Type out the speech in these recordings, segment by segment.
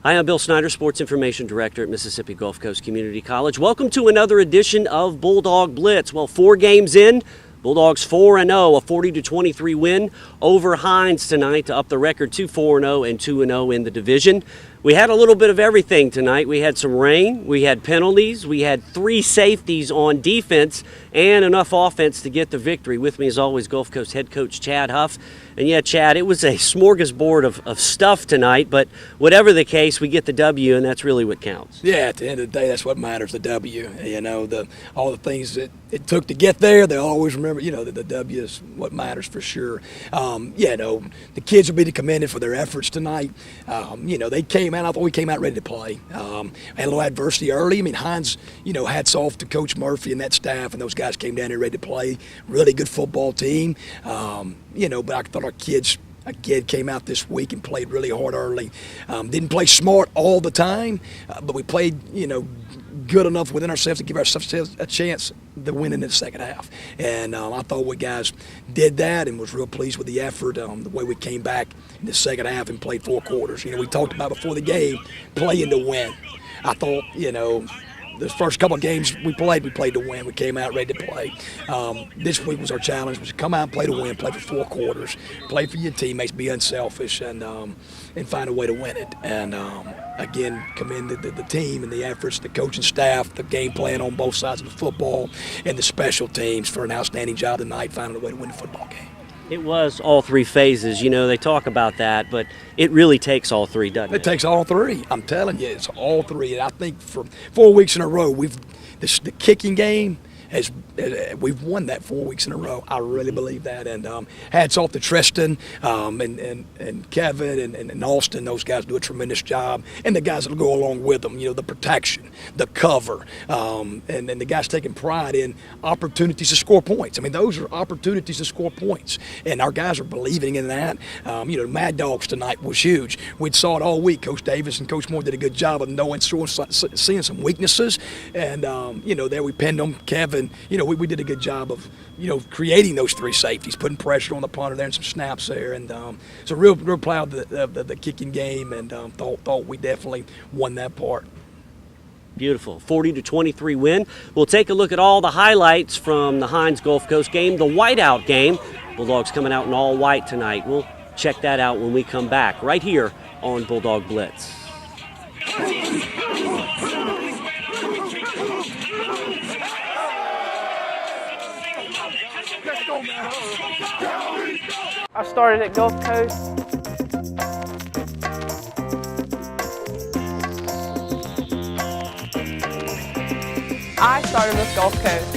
Hi, I'm Bill Snyder, Sports Information Director at Mississippi Gulf Coast Community College. Welcome to another edition of Bulldog Blitz. Well, 4 games in, Bulldogs 4-0, a 40-23 win over Hinds tonight to up the record to 4-0 and 2-0 in the division. We had a little bit of everything tonight. We had some rain, we had penalties, we had 3 safeties on defense, and enough offense to get the victory. With me, as always, Gulf Coast head coach Chad Huff. And yeah, Chad, it was a smorgasbord of stuff tonight, but whatever the case, we get the W, and that's really what counts. Yeah, at the end of the day, that's what matters, the W. You know, all the things that it took to get there, they'll always remember, you know, that the W is what matters for sure. The kids will be commended for their efforts tonight. They came out, I thought we came out ready to play. Had a little adversity early. I mean, Hinds, hats off to Coach Murphy and that staff, and those guys came down here ready to play. Really good football team. But I thought our kids came out this week and played really hard early. Didn't play smart all the time, but we played, good enough within ourselves to give ourselves a chance to win in the second half. And I thought we guys did that and was real pleased with the effort, the way we came back in the second half and played 4 quarters. We talked about before the game, playing to win. I thought, the first couple of games we played to win. We came out ready to play. This week was our challenge, was to come out and play to win, play for 4 quarters, play for your teammates, be unselfish, and find a way to win it. And again, commend the team and the efforts, the coaching staff, the game plan on both sides of the football, and the special teams for an outstanding job tonight, finding a way to win the football game. It was all 3 phases. They talk about that, but it really takes all 3, doesn't it? It takes all 3. I'm telling you, it's all 3. And I think for 4 weeks in a row, the kicking game, we've won that 4 weeks in a row. I really believe that. And hats off to Tristan and Kevin and Austin. Those guys do a tremendous job. And the guys that will go along with them, the protection, the cover, and the guys taking pride in opportunities to score points. I mean, those are opportunities to score points. And our guys are believing in that. Mad Dogs tonight was huge. We saw it all week. Coach Davis and Coach Moore did a good job of seeing some weaknesses. And, there we pinned them. Kevin, we did a good job of, creating those 3 safeties, putting pressure on the punter there and some snaps there. And so real proud of the kicking game, and thought we definitely won that part. Beautiful. 40-23 win. We'll take a look at all the highlights from the Hinds Gulf Coast game, the whiteout game. Bulldogs coming out in all white tonight. We'll check that out when we come back right here on Bulldog Blitz. I started at Gulf Coast. I started with Gulf Coast.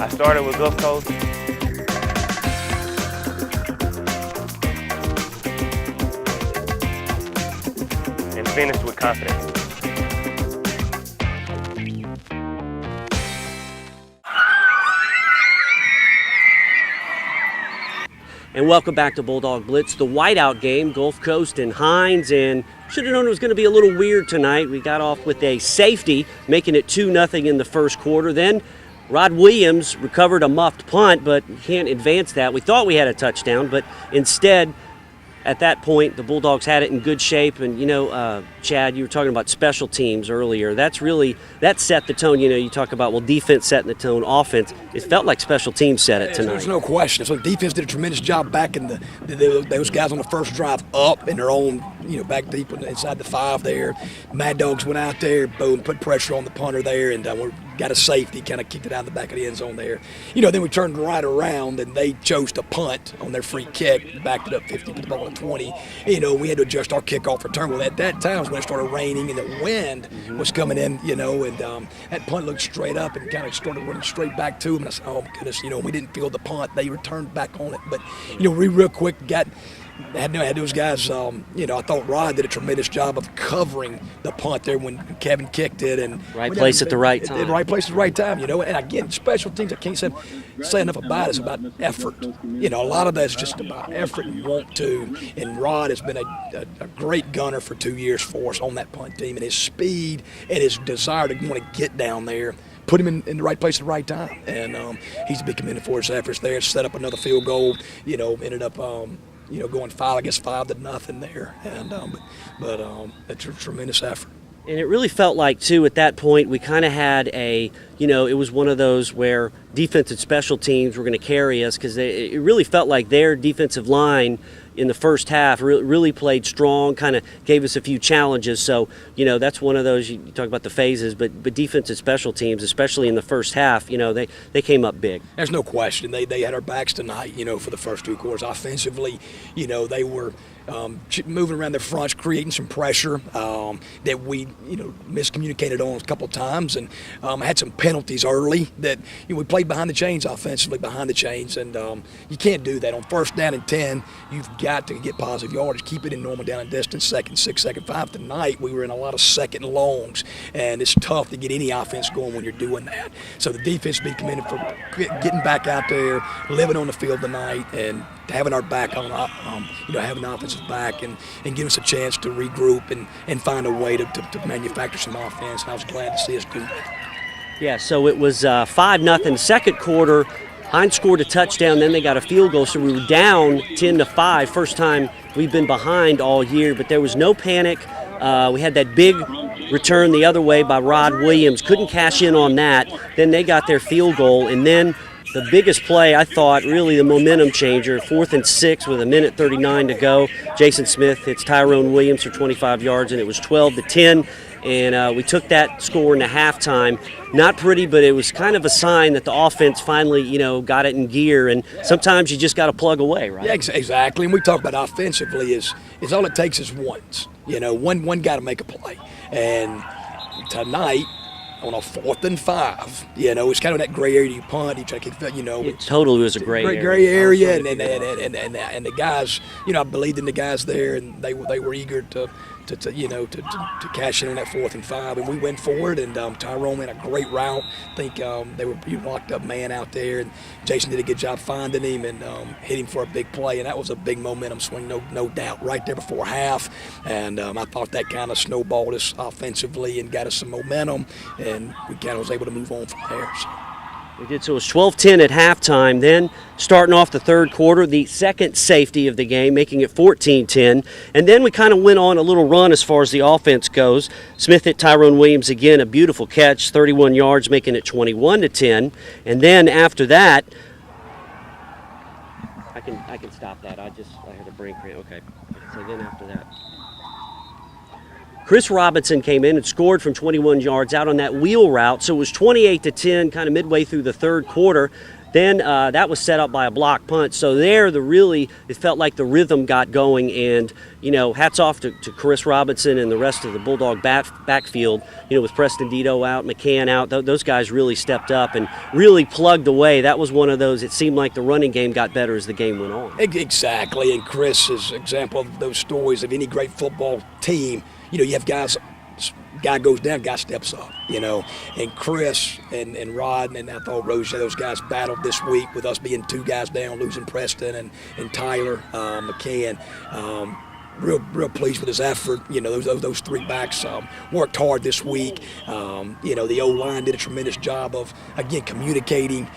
I started with Gulf Coast. And finished with confidence. And welcome back to Bulldog Blitz, the whiteout game, Gulf Coast and Hinds, and should have known it was going to be a little weird tonight. We got off with a safety, making it 2-0 in the first quarter. Then Rod Williams recovered a muffed punt, but can't advance that. We thought we had a touchdown, but instead, at that point, the Bulldogs had it in good shape. And, Chad, you were talking about special teams earlier. That set the tone. You talk about, defense setting the tone, offense. It felt like special teams set it tonight. There's no question. So defense did a tremendous job back in those guys on the first drive up in their own, back deep inside the 5 there. Mad Dogs went out there, boom, put pressure on the punter there, and we got a safety, kind of kicked it out of the back of the end zone there. Then we turned right around, and they chose to punt on their free kick, backed it up 50, put the ball at 20. We had to adjust our kickoff return. Well, at that time was when it started raining and the wind was coming in, and that punt looked straight up and kind of started running straight back to them. And I said, oh, my goodness, we didn't feel the punt. They returned back on it. But, we real quick got had those guys, I thought Rod did a tremendous job of covering the punt there when Kevin kicked it. And right place at the right time. At the right place at the right time, And again, special teams, I can't say enough about it. It's about effort. A lot of that's just about effort and want to. And Rod has been a great gunner for 2 years for us on that punt team. And his speed and his desire to want to get down there put him in the right place at the right time. And he's to be commended for his efforts there. Set up another field goal, ended up going 5-0 there, and but a tremendous effort. And it really felt like, too, at that point, we kind of had it was one of those where defense and special teams were going to carry us because it really felt like their defensive line in the first half really played strong, kind of gave us a few challenges. So, that's one of those, you talk about the phases, but defense and special teams, especially in the first half, they came up big. There's no question. They had our backs tonight, for the first 2 quarters. Offensively, they were moving around their fronts, creating some pressure that we, miscommunicated on a couple of times, and had some penalties early that we played behind the chains offensively, and you can't do that. On first down and 10, you've got to get positive yardage, keep it in normal down and distance, 2nd, 6, 2nd, 5. Tonight, we were in a lot of 2nd and longs, and it's tough to get any offense going when you're doing that. So the defense be commended for getting back out there, living on the field tonight, and having our back on, having the offensive back and give us a chance to regroup and find a way to manufacture some offense. And I was glad to see us do that. Yeah, so it was 5-0 second quarter. Hinds scored a touchdown, then they got a field goal, so we were down 10-5. First time we've been behind all year, but there was no panic. We had that big return the other way by Rod Williams. Couldn't cash in on that. Then they got their field goal, and then the biggest play, I thought, really the momentum changer, 4th and 6 with 1:39 to go. Jason Smith hits Tyrone Williams for 25 yards, and it was 12-10. And we took that score into halftime. Not pretty, but it was kind of a sign that the offense finally, got it in gear. And sometimes you just got to plug away, right? Yeah, exactly. And we talk about offensively is all it takes is once. One got to make a play. And tonight, on a 4th and 5, it's kind of that gray area you punt. You try to kick, It totally was a gray area. Gray area, and the guys, I believed in the guys there, and they were eager to cash in on that 4th and 5, and we went forward, and Tyrone made a great route. I think they were locked up man out there, and Jason did a good job finding him and hit him for a big play, and that was a big momentum swing, no doubt, right there before half. And I thought that kind of snowballed us offensively and got us some momentum, and we kind of was able to move on from there. So. We did, so it was 12-10 at halftime. Then, starting off the third quarter, the second safety of the game, making it 14-10. And then we kind of went on a little run as far as the offense goes. Smith hit Tyrone Williams again, a beautiful catch, 31 yards, making it 21-10. And then after that, I can stop that. I had a brain cramp. Okay. So then after that, Chris Robinson came in and scored from 21 yards out on that wheel route. So it was 28-10, kind of midway through the third quarter. Then that was set up by a block punt. So there, it felt like the rhythm got going. And, hats off to Chris Robinson and the rest of the Bulldog backfield. With Preston Dito out, McCann out, those guys really stepped up and really plugged away. That was one of those, it seemed like the running game got better as the game went on. Exactly. And Chris is an example of those stories of any great football team. You have guys, guy goes down, guy steps up, And Chris and Rod and I thought those guys battled this week with us being 2 guys down, losing Preston and Tyler McCann. Real pleased with his effort. Those 3 backs worked hard this week. The O-line did a tremendous job of, again, communicating,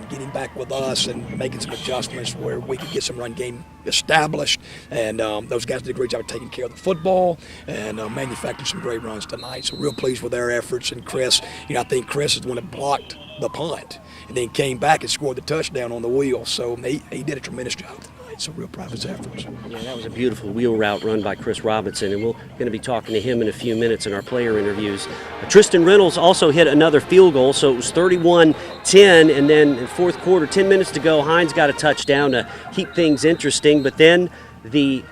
getting back with us and making some adjustments where we could get some run game established. And those guys did a great job of taking care of the football and manufacturing some great runs tonight. So real pleased with their efforts. And Chris, I think Chris is the one that blocked the punt and then came back and scored the touchdown on the wheel. So he did a tremendous job tonight. So real proud of his efforts. Yeah, that was a beautiful wheel route run by Chris Robinson, and we're going to be talking to him in a few minutes in our player interviews. Tristan Reynolds also hit another field goal, so it was 31-10, and then in fourth quarter, 10 minutes to go, Hinds got a touchdown to keep things interesting, but then the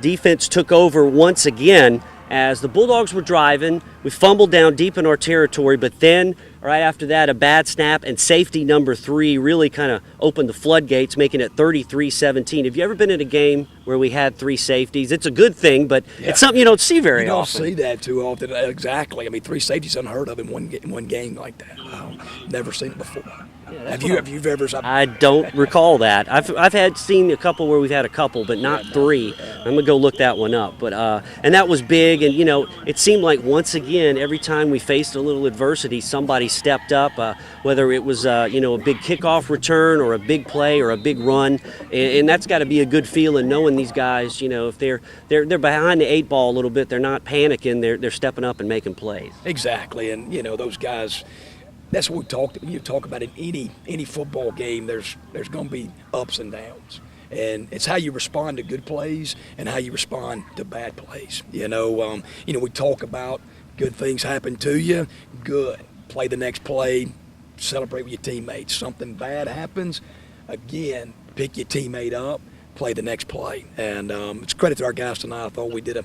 defense took over once again as the Bulldogs were driving. We fumbled down deep in our territory, but then right after that, a bad snap and safety number 3 really kind of opened the floodgates, making it 33-17. Have you ever been in a game where we had 3 safeties? It's a good thing, but it's something you don't see very often. You don't see that too often. Exactly. I mean, 3 safeties unheard of in one game like that. Never seen it before. Have you ever? I don't recall that. I've seen a couple where we've had a couple, but not 3. I'm gonna go look that one up. But and that was big, and it seemed like once again every time we faced a little adversity, somebody stepped up. Whether it was a big kickoff return or a big play or a big run, and that's got to be a good feeling knowing these guys. If they're behind the 8 ball a little bit, they're not panicking. They're stepping up and making plays. Exactly, and those guys. That's what you talk about in any football game. There's going to be ups and downs, and it's how you respond to good plays and how you respond to bad plays. We talk about good things happen to you. Good, play the next play, celebrate with your teammates. Something bad happens, again, pick your teammate up, play the next play. And it's credit to our guys tonight. I thought we did a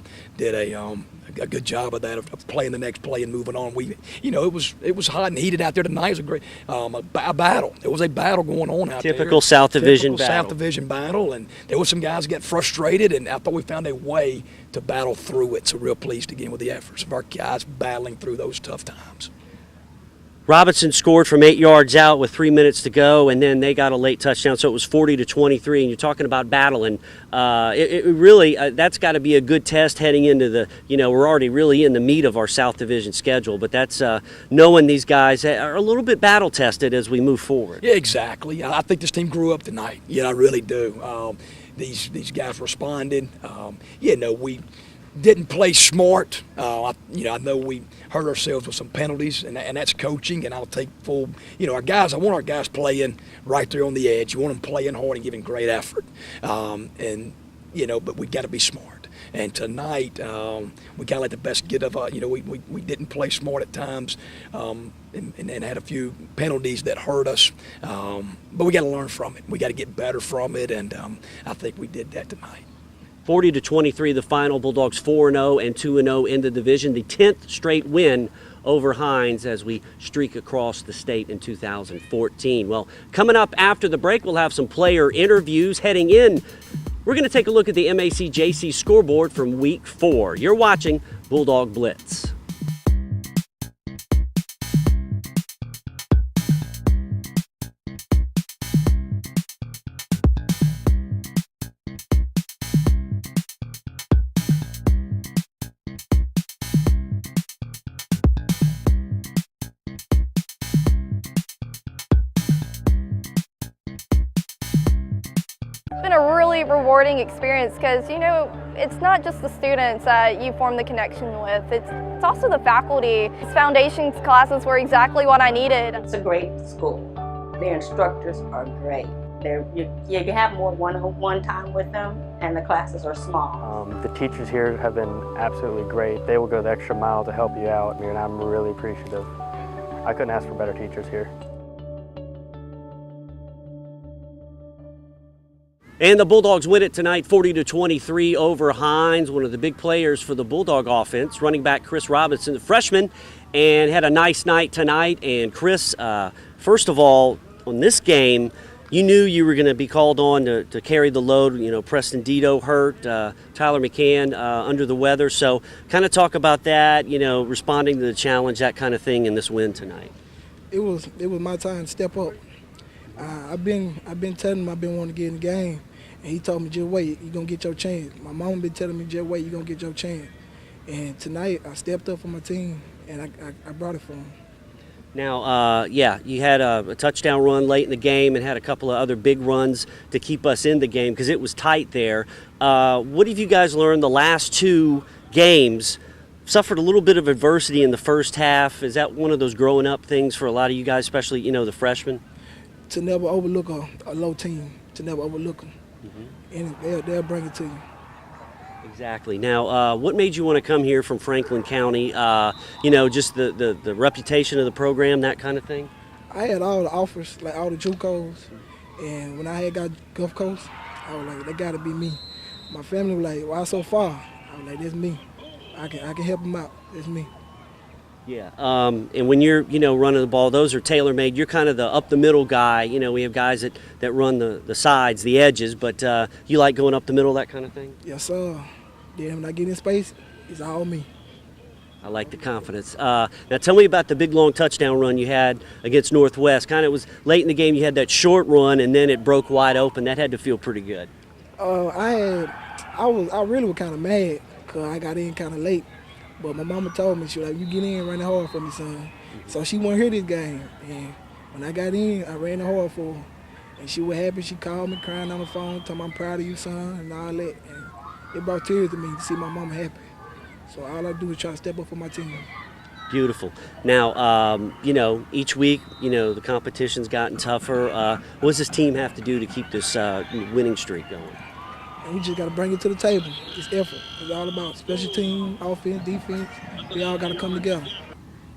good job of that, of playing the next play and moving on. It was hot and heated out there tonight. It was a great a battle. There was a battle going on out there. Typical South Division battle, and there was some guys that get frustrated, and I thought we found a way to battle through it. So real pleased again with the efforts of our guys battling through those tough times. Robinson scored from 8 yards out with 3 minutes to go, and then they got a late touchdown, so it was 40-23. And you're talking about battling. It really that's got to be a good test heading into the. We're already really in the meat of our South Division schedule, but that's knowing these guys are a little bit battle tested as we move forward. Yeah, exactly. I think this team grew up tonight. I really do. These guys responded. We didn't play smart. I know we hurt ourselves with some penalties, and that's coaching, and I'll take full. Our guys, I want our guys playing right there on the edge. You want them playing hard and giving great effort. But we got to be smart. And tonight, we got to let the best get of we didn't play smart at times, and had a few penalties that hurt us. But we got to learn from it. We got to get better from it, and I think we did that tonight. 40-23 the final. Bulldogs 4-0 and 2-0 in the division. The 10th straight win over Hinds as we streak across the state in 2014. Well, coming up after the break, we'll have some player interviews. Heading in, we're going to take a look at the MACJC scoreboard from Week 4. You're watching Bulldog Blitz. It's been a really rewarding experience because, it's not just the students that you form the connection with, it's also the faculty. These foundations classes were exactly what I needed. It's a great school. Their instructors are great. You have more one-on-one time with them, and the classes are small. The teachers here have been absolutely great. They will go the extra mile to help you out, and I'm really appreciative. I couldn't ask for better teachers here. And the Bulldogs win it tonight, 40-23 over Hinds. One of the big players for the Bulldog offense, running back Chris Robinson, the freshman, and had a nice night tonight. And Chris, first of all, on this game, you knew you were going to be called on to carry the load. Preston Dito hurt, Tyler McCann under the weather. So kind of talk about that, responding to the challenge, that kind of thing in this win tonight. It was my time to step up. I've been telling him I've been wanting to get in the game, and he told me, just wait, you're going to get your chance. My mom been telling me, just wait, you're going to get your chance. And tonight, I stepped up for my team, and I brought it for him. Now, you had a touchdown run late in the game and had a couple of other big runs to keep us in the game because it was tight there. What have you guys learned the last 2 games? Suffered a little bit of adversity in the first half. Is that one of those growing up things for a lot of you guys, especially, the freshmen? To never overlook a low team, to never overlook them. Mm-hmm. And they'll bring it to you. Exactly. Now, what made you want to come here from Franklin County? Just the reputation of the program, that kind of thing? I had all the offers, like all the JUCOs, and when I had got Gulf Coast, I was like, that got to be me. My family was like, why so far? I was like, that's me. I can help them out. That's me. Yeah. And when you're, running the ball, those are tailor-made. You're kind of the up-the-middle guy. We have guys that run the sides, the edges, but you like going up the middle, that kind of thing? Yes, sir. Then when I get in space, it's all me. I like the confidence. Now tell me about the big, long touchdown run you had against Northwest. Kind of was late in the game. You had that short run, and then it broke wide open. That had to feel pretty good. I really was kind of mad because I got in kind of late. But my mama told me, she was like, you get in, run it hard for me, son. So she won't hear this game. And when I got in, I ran it hard for her. And she was happy. She called me crying on the phone, telling me I'm proud of you, son, and all that. And it brought tears to me to see my mama happy. So all I do is try to step up for my team. Beautiful. Now, each week, the competition's gotten tougher. What does this team have to do to keep this winning streak going? And we just got to bring it to the table. It's effort. It's all about special team, offense, defense. We all got to come together.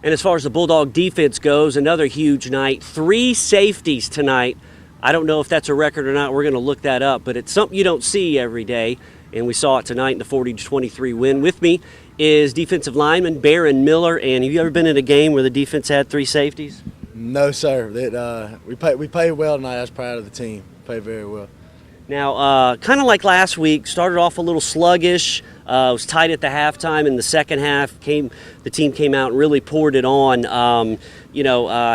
And as far as the Bulldog defense goes, another huge night. 3 safeties tonight. I don't know if that's a record or not. We're going to look that up, but it's something you don't see every day. And we saw it tonight in the 40-23 win. With me is defensive lineman Baron Miller. And have you ever been in a game where the defense had 3 safeties? No, sir. We played well tonight. I was proud of the team. Played very well. Now, kind of like last week, started off a little sluggish. It was tight at the halftime. In the second half, the team came out and really poured it on. How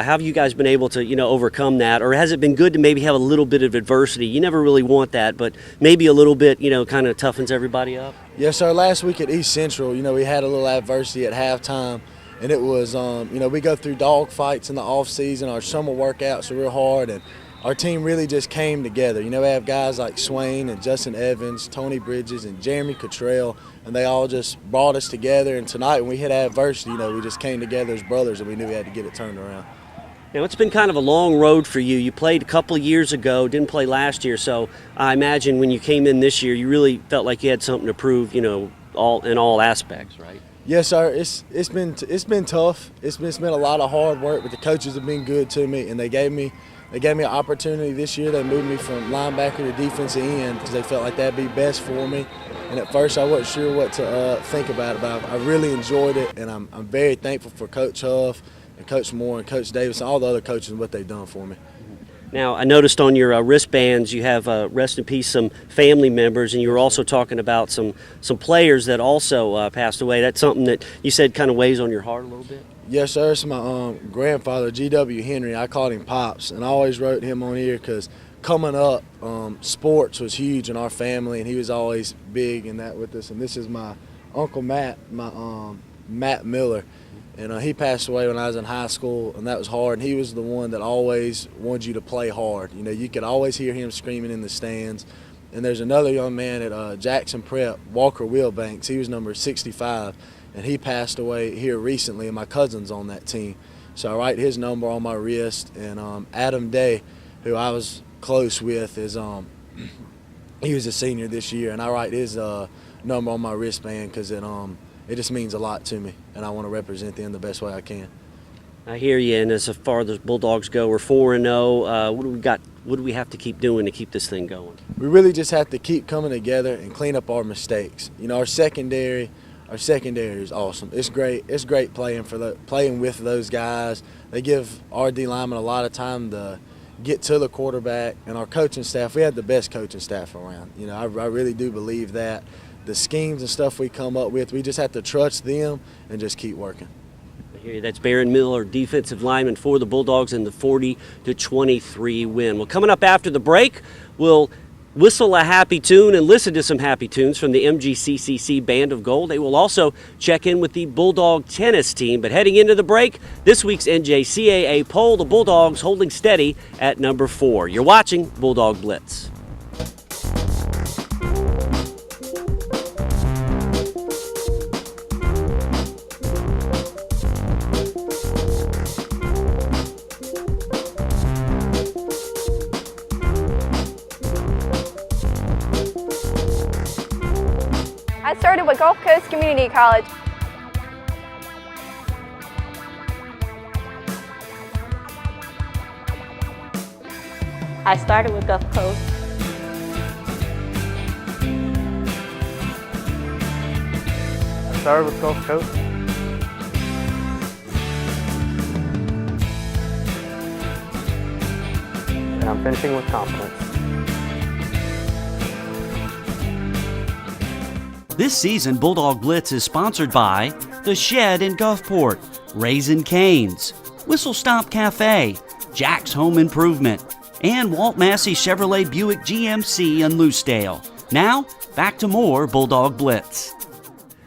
have you guys been able to, overcome that? Or has it been good to maybe have a little bit of adversity? You never really want that, but maybe a little bit, kind of toughens everybody up? Yes, sir. Last week at East Central, we had a little adversity at halftime. And it was, we go through dog fights in the off season. Our summer workouts are real hard, and our team really just came together. We have guys like Swain and Justin Evans, Tony Bridges, and Jeremy Cottrell, and they all just brought us together. And tonight when we hit adversity, we just came together as brothers, and we knew we had to get it turned around. Now, it's been kind of a long road for you. You played a couple of years ago, didn't play last year, so I imagine when you came in this year, you really felt like you had something to prove, in all aspects, right? Yes, sir. It's been tough. It's been a lot of hard work, but the coaches have been good to me, and they gave me an opportunity this year. They moved me from linebacker to defensive end because they felt like that'd be best for me. And at first I wasn't sure what to think about it, but I really enjoyed it, and I'm very thankful for Coach Huff and Coach Moore and Coach Davis and all the other coaches and what they've done for me. Now, I noticed on your wristbands you have, rest in peace, some family members, and you were also talking about some players that also passed away. That's something that you said kind of weighs on your heart a little bit? Yes, sir. It's my grandfather, G.W. Henry. I called him Pops, and I always wrote him on here because coming up, sports was huge in our family, and he was always big in that with us. And this is my Uncle Matt, Matt Miller. And he passed away when I was in high school, and that was hard. And he was the one that always wanted you to play hard. You could always hear him screaming in the stands. And there's another young man at Jackson Prep, Walker Wilbanks. He was number 65, and he passed away here recently, and my cousin's on that team. So I write his number on my wrist. And Adam Day, who I was close with, he was a senior this year, and I write his number on my wristband because it just means a lot to me, and I want to represent them the best way I can. I hear you, and as far as the Bulldogs go, we're 4-0. What do we got? What do we have to keep doing to keep this thing going? We really just have to keep coming together and clean up our mistakes. Our secondary is awesome. It's great. It's great playing with those guys. They give our D linemen a lot of time to get to the quarterback, and our coaching staff. We have the best coaching staff around. I really do believe that. The schemes and stuff we come up with, we just have to trust them and just keep working. I hear you. That's Baron Miller, defensive lineman for the Bulldogs in the 40-23 win. Well, coming up after the break, we'll whistle a happy tune and listen to some happy tunes from the MGCCC Band of Gold. They will also check in with the Bulldog tennis team. But heading into the break, this week's NJCAA poll, the Bulldogs holding steady at number 4. You're watching Bulldog Blitz. I started with Gulf Coast Community College. I started with Gulf Coast. started with Gulf Coast. And I'm finishing with confidence. This season, Bulldog Blitz is sponsored by The Shed in Gulfport, Raisin Canes, Whistle Stop Cafe, Jack's Home Improvement, and Walt Massey Chevrolet Buick GMC in Loosedale. Now, back to more Bulldog Blitz.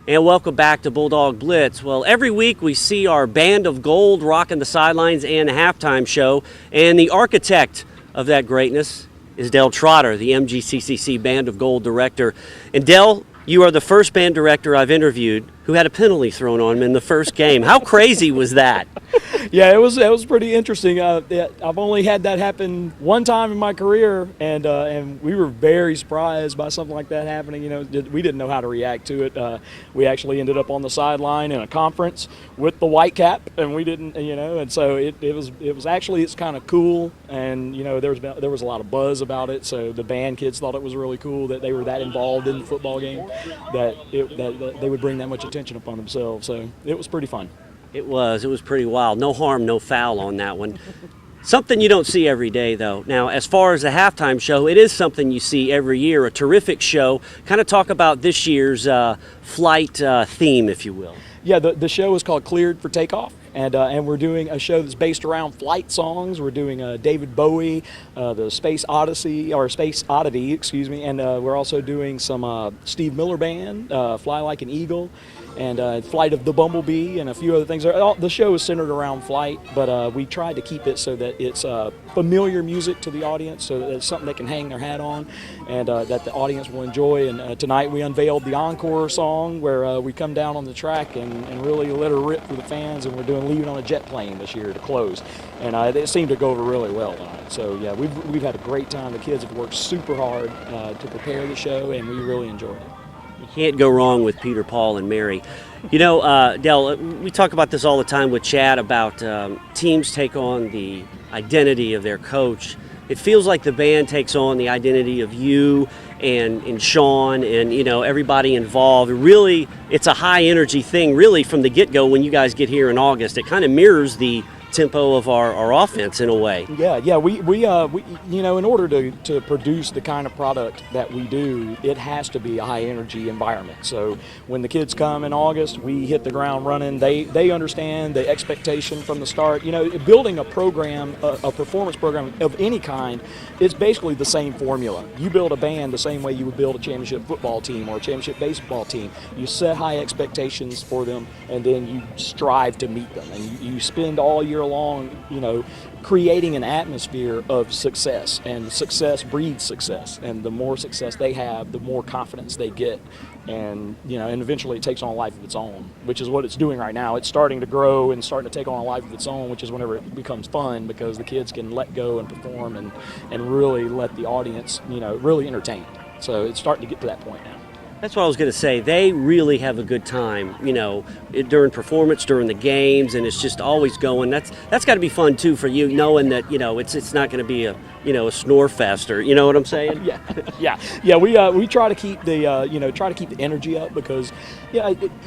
And welcome back to Bulldog Blitz. Well, every week we see our band of gold rocking the sidelines and the halftime show, and the architect of that greatness is Dell Trotter, the MGCCC Band of Gold director. And Dell, you are the first band director I've interviewed who had a penalty thrown on him in the first game. How crazy was that? Yeah, it was pretty interesting. I've only had that happen one time in my career, and we were very surprised by something like that happening. You know, we didn't know how to react to it. We actually ended up on the sideline in a conference with the white cap, and we didn't, you know, and so it was actually, it's kind of cool, and you know, there was a lot of buzz about it. So the band kids thought it was really cool that they were that involved in the football game, that they would bring that much attention upon themselves. So it was pretty fun. It was pretty wild. No harm, no foul on that one. Something you don't see every day, though. Now, as far as the halftime show, it is something you see every year, a terrific show. Kind of talk about this year's flight theme, if you will. Yeah, the show is called Cleared for Takeoff, and we're doing a show that's based around flight songs. We're doing David Bowie, the Space Odyssey, or Space Oddity, excuse me, and we're also doing some Steve Miller Band, Fly Like an Eagle, and Flight of the Bumblebee, and a few other things. The show is centered around flight, but we tried to keep it so that it's familiar music to the audience, so that it's something they can hang their hat on, and that the audience will enjoy. And tonight we unveiled the encore song, where we come down on the track and really let her rip for the fans, and we're doing Leaving on a Jet Plane this year to close. And it seemed to go over really well tonight. So yeah, we've had a great time. The kids have worked super hard to prepare the show, and we really enjoyed it. You can't go wrong with Peter, Paul, and Mary. You know, Dell, we talk about this all the time with Chad about teams take on the identity of their coach. It feels like the band takes on the identity of you and Sean and, you know, everybody involved. Really, it's a high energy thing, really, from the get-go when you guys get here in August. It kind of mirrors the tempo of our offense in a way. Yeah, we you know, in order to produce the kind of product that we do, it has to be a high energy environment. So when the kids come in August, we hit the ground running. They understand the expectation from the start. You know, building a program, a performance program of any kind, is basically the same formula. You build a band the same way you would build a championship football team or a championship baseball team. You set high expectations for them, and then you strive to meet them, and you spend all year long, you know, creating an atmosphere of success, and success breeds success, and the more success they have, the more confidence they get, and you know, and eventually it takes on a life of its own, which is what it's doing right now. It's starting to grow and starting to take on a life of its own, which is whenever it becomes fun, because the kids can let go and perform and really let the audience, you know, really entertain. So it's starting to get to that point now. That's what I was going to say. They really have a good time, you know, during performance, during the games, and it's just always going. That's got to be fun too for you, knowing that, you know, it's not going to be a snore fest, or, you know what I'm saying? Yeah. We try to keep the energy up, because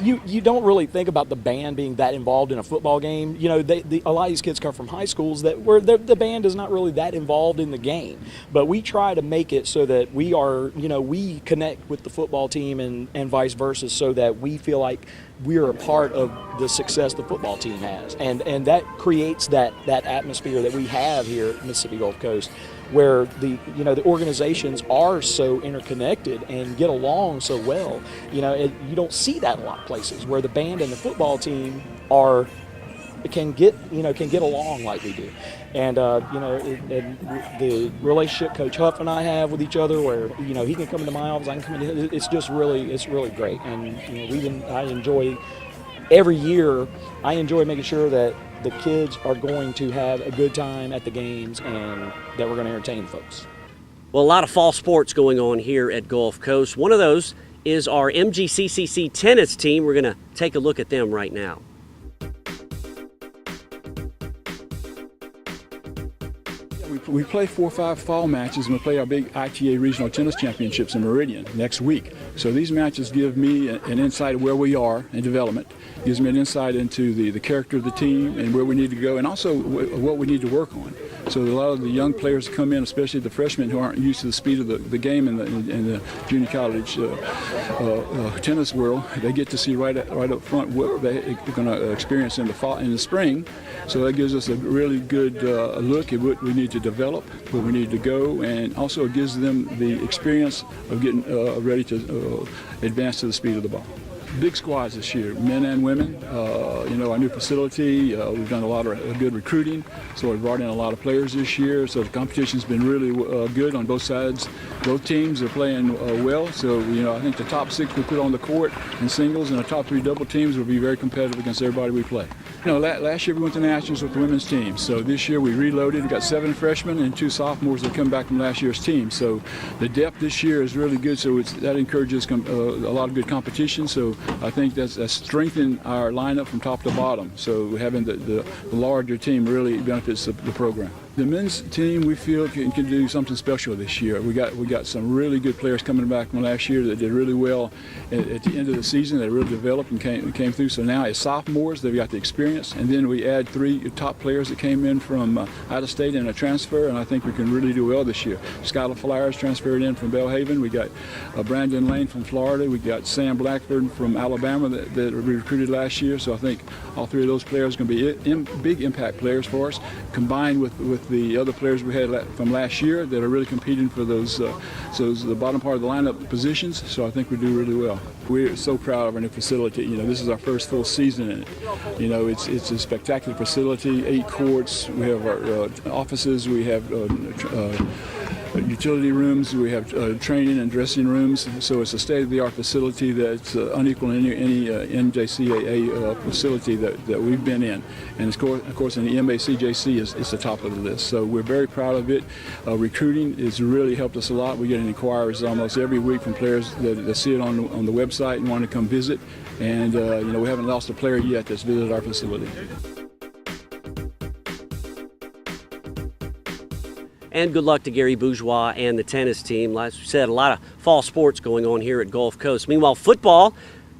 you don't really think about the band being that involved in a football game. You know, a lot of these kids come from high schools where the band is not really that involved in the game, but we try to make it so that we are, you know, we connect with the football team and vice versa, so that we feel like we're a part of the success the football team has, and that creates that atmosphere that we have here at Mississippi Gulf Coast, where the organizations are so interconnected and get along so well. You know, you don't see that in a lot of places, where the band and the football team can get along like we do. And the relationship Coach Huff and I have with each other, where, you know, he can come into my office, I can come into his, it's really great. And, you know, I enjoy every year. I enjoy making sure that the kids are going to have a good time at the games, and that we're going to entertain folks. Well, a lot of fall sports going on here at Gulf Coast. One of those is our MGCCC tennis team. We're going to take a look at them right now. we play 4 or 5 fall matches, and we play our big ITA Regional Tennis Championships in Meridian next week. So these matches give me an insight of where we are in development, gives me an insight into the character of the team and where we need to go, and also what we need to work on. So a lot of the young players come in, especially the freshmen who aren't used to the speed of the game in the junior college tennis world, they get to see right up front what they're going to experience in the fall, in the spring. So that gives us a really good look at what we need to develop, where we need to go, and also it gives them the experience of getting ready to advance to the speed of the ball. Big squads this year, men and women. Our new facility, we've done a lot of good recruiting, so we've brought in a lot of players this year. So the competition's been really good on both sides. Both teams are playing well, so I think the top 6 we put on the court in singles, and the top 3 double teams will be very competitive against everybody we play. Last year we went to nationals with the women's team, so this year we reloaded. We got 7 freshmen and 2 sophomores that come back from last year's team. So the depth this year is really good, so that encourages a lot of good competition. So I think that's strengthened our lineup from top to bottom. So having the larger team really benefits the program. The men's team, we feel, can do something special this year. We got some really good players coming back from last year that did really well at the end of the season. They really developed and came through. So now as sophomores, they've got the experience. And then we add 3 top players that came in from out of state in a transfer, and I think we can really do well this year. Skylar Flowers transferred in from Belhaven. We got Brandon Lane from Florida. We got Sam Blackford from Alabama that we recruited last year. So I think all 3 of those players are going to be big impact players for us, combined with the other players we had from last year that are really competing for those the bottom part of the lineup positions. So I think we do really well. We're so proud of our new facility. This is our first full season in it. It's a spectacular facility, 8 courts. We have our offices. We have utility rooms. We have training and dressing rooms. So it's a state-of-the-art facility that's unequal in any NJCAA facility that we've been in. And of course, in the MACJC is the top of the list. So we're very proud of it. Recruiting has really helped us a lot. We get inquiries almost every week from players that see it on the website and want to come visit. And we haven't lost a player yet that's visited our facility. And good luck to Gary Bourgeois and the tennis team. Like we said, a lot of fall sports going on here at Gulf Coast. Meanwhile, football,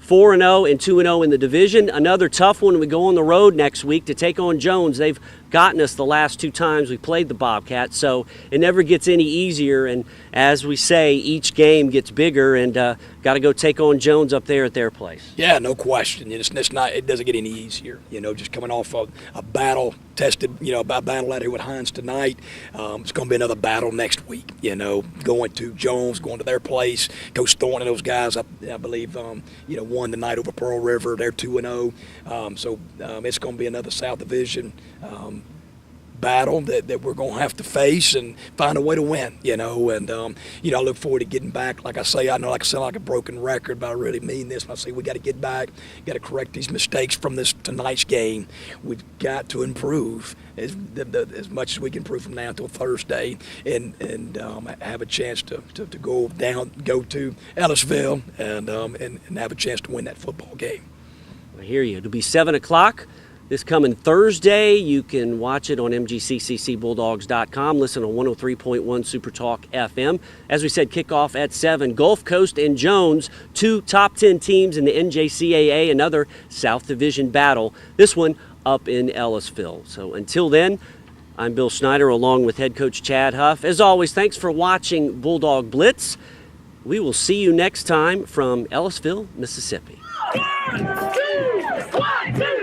4-0 and 2-0 in the division. Another tough one. We go on the road next week to take on Jones. They've gotten us the last 2 times we played the Bobcats, so it never gets any easier. And as we say, each game gets bigger, and got to go take on Jones up there at their place. Yeah, no question. It doesn't get any easier. Just coming off of a battle-tested, a battle out here with Hinds tonight. It's going to be another battle next week. Going to Jones, going to their place. Coach Thornton and those guys, I believe, won tonight over Pearl River. They're 2-0. So it's going to be another South Division battle that we're going to have to face and find a way to win, and I look forward to getting back. Like I say, I know I sound like a broken record, but I really mean this when I say we got to get back, got to correct these mistakes from tonight's game. We've got to improve as much as we can improve from now until Thursday, and have a chance to go to Ellisville and have a chance to win that football game. I hear you. It'll be 7 o'clock. This coming Thursday. You can watch it on MGCCCBulldogs.com. Listen on 103.1 Super Talk FM. As we said, kickoff at 7. Gulf Coast and Jones, 2 top 10 teams in the NJCAA, another South Division battle. This one up in Ellisville. So until then, I'm Bill Snyder along with head coach Chad Huff. As always, thanks for watching Bulldog Blitz. We will see you next time from Ellisville, Mississippi. 1, 2, 1, 2.